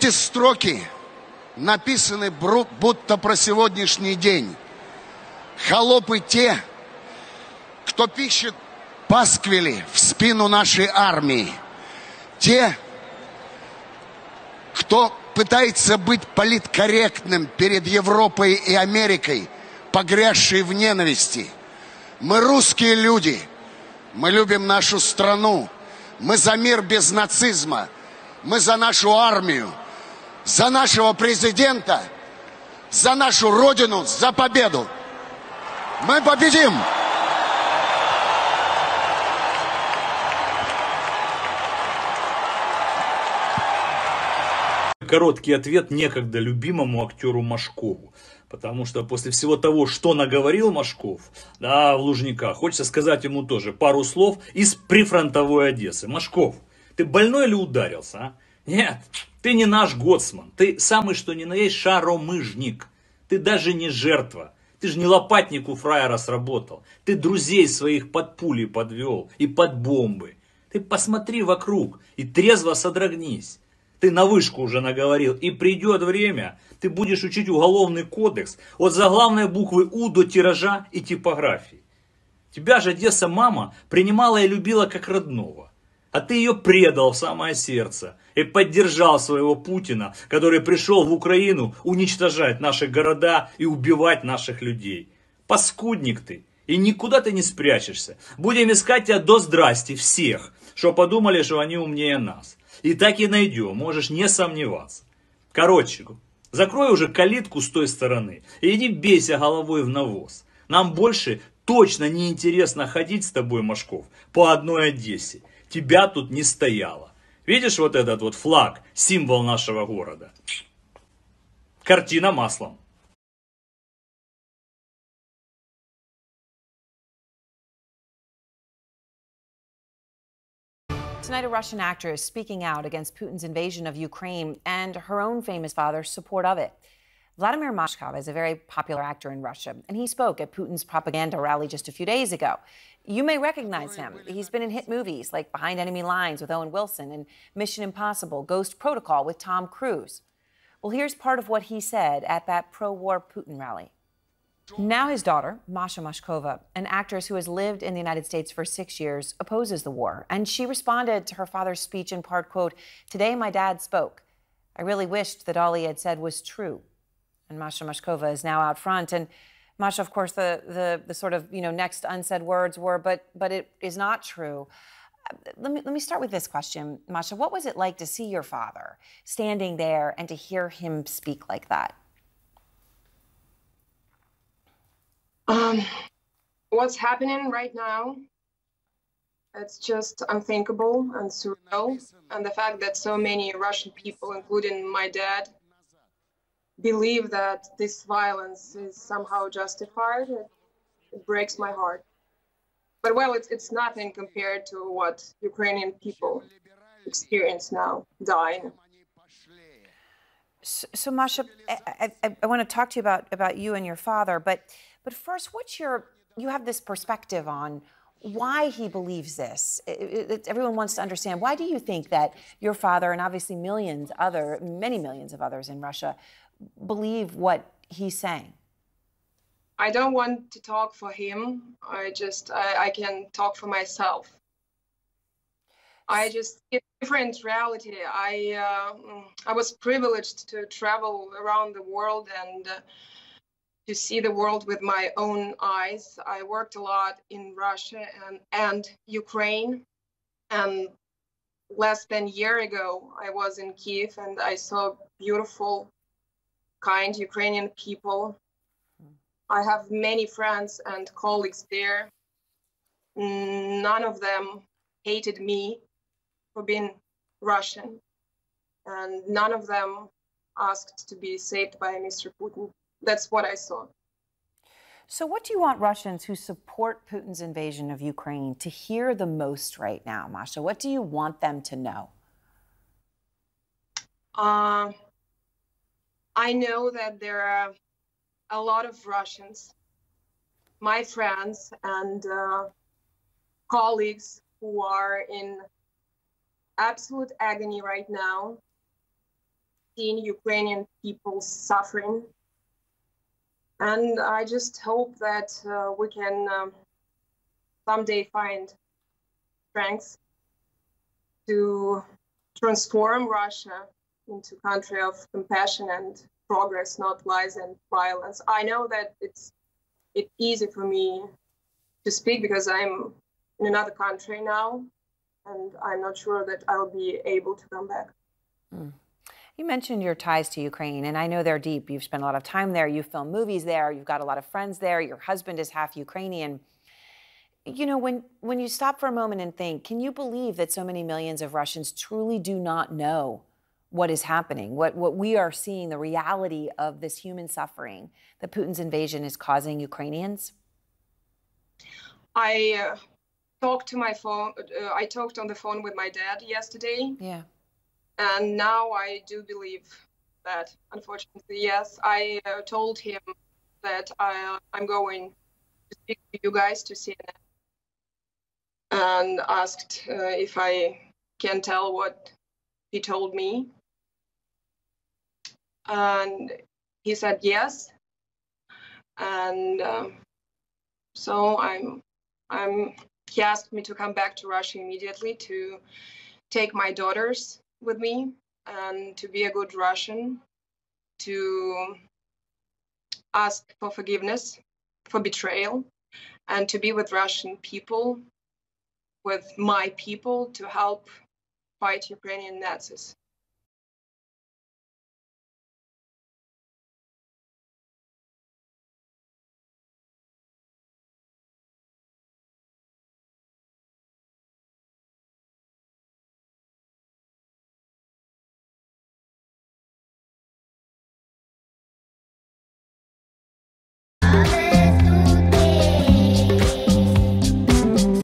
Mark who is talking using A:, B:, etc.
A: Эти строки написаны будто про сегодняшний день. Холопы те, кто пишет пасквили в спину нашей армии. Те, кто пытается быть политкорректным перед Европой и Америкой, погрязшей в ненависти. Мы русские люди, мы любим нашу страну, мы за мир без нацизма, мы за нашу армию, за нашего президента, за нашу Родину, за победу. Мы победим!
B: Короткий ответ некогда любимому актеру Машкову. Потому что после всего того, что наговорил Машков, да, в Лужниках, хочется сказать ему тоже пару слов из прифронтовой Одессы. Машков, ты больной или ударился, а? Нет, ты не наш гоцман. Ты самый что ни на есть шаромыжник. Ты даже не жертва. Ты же не лопатник у фраера сработал. Ты друзей своих под пули подвел и под бомбы. Ты посмотри вокруг и трезво содрогнись. Ты на вышку уже наговорил, и придет время, ты будешь учить уголовный кодекс от заглавной буквы У до тиража и типографии. Тебя же Одесса мама принимала и любила как родного. А ты ее предал в самое сердце и поддержал своего Путина, который пришел в Украину уничтожать наши города и убивать наших людей. Паскудник ты, и никуда ты не спрячешься. Будем искать тебя до здрасти всех, что подумали, что они умнее нас. И так и найдем, можешь не сомневаться. Короче, закрой уже калитку с той стороны и иди бейся головой в навоз. Нам больше точно не интересно ходить с тобой, Машков, по одной Одессе. Тебя тут не стояло. Видишь вот этот вот флаг, символ нашего города? Картина маслом.
C: Tonight, a Russian actor is speaking out against Putin's invasion of Ukraine and her own famous father's support of it. Vladimir Машков is a very popular actor in Russia, and he spoke at Putin's propaganda rally just a few days ago. You may recognize him. He's been in hit movies like Behind Enemy Lines with Owen Wilson and Mission Impossible, Ghost Protocol with Tom Cruise. Well, here's part of what he said at that pro-war Putin rally. Now his daughter, Masha Mashkova, an actress who has lived in the United States for 6 years, opposes the war. And she responded to her father's speech in part, quote, "Today my dad spoke. I really wished that all he had said was true." And Masha Mashkova is now out front. And Masha, of course, the sort of, next unsaid words were, but it is not true. Let me start with this question, Masha. What was it like to see your father standing there and to hear him speak like that?
D: What's happening right now, it's just unthinkable and surreal. And the fact that so many Russian people, including my dad, believe that this violence is somehow justified, it breaks my heart. But well, it's nothing compared to what Ukrainian people experience now, dying.
C: So Masha, I want to talk to you about you and your father, but first, you have this perspective on why he believes this. Everyone wants to understand, why do you think that your father and obviously many millions of others in Russia believe what he's saying?
D: I don't want to talk for him. I can talk for myself. I just see a different reality. I was privileged to travel around the world and to see the world with my own eyes. I worked a lot in Russia and Ukraine. And less than a year ago, I was in Kiev and I saw beautiful, kind Ukrainian people. I have many friends and colleagues there. None of them hated me for being Russian. And none of them asked to be saved by Mr. Putin. That's what I saw.
C: So what do you want Russians who support Putin's invasion of Ukraine to hear the most right now, Masha? What do you want them to know?
D: I know that there are a lot of Russians, my friends and colleagues, who are in absolute agony right now, seen Ukrainian people suffering. And I just hope that we can someday find strength to transform Russia into a country of compassion and progress, not lies and violence. I know that it's easy for me to speak because I'm in another country now, and I'm not sure that I'll be able to come back.
C: You mentioned your ties to Ukraine, and I know they're deep. You've spent a lot of time there. You've filmed movies there. You've got a lot of friends there. Your husband is half Ukrainian. You know, when you stop for a moment and think, can you believe that so many millions of Russians truly do not know what is happening, what we are seeing, the reality of this human suffering that Putin's invasion is causing Ukrainians?
D: I talked on the phone with my dad yesterday.
C: Yeah.
D: And now I do believe that, unfortunately, yes. I told him that I'm going to speak to you guys, to CNN, and asked if I can tell what he told me. And he said yes. And so he asked me to come back to Russia immediately, to take my daughters with me, and to be a good Russian, to ask for forgiveness for betrayal, and to be with Russian people, with my people, to help fight Ukrainian Nazis.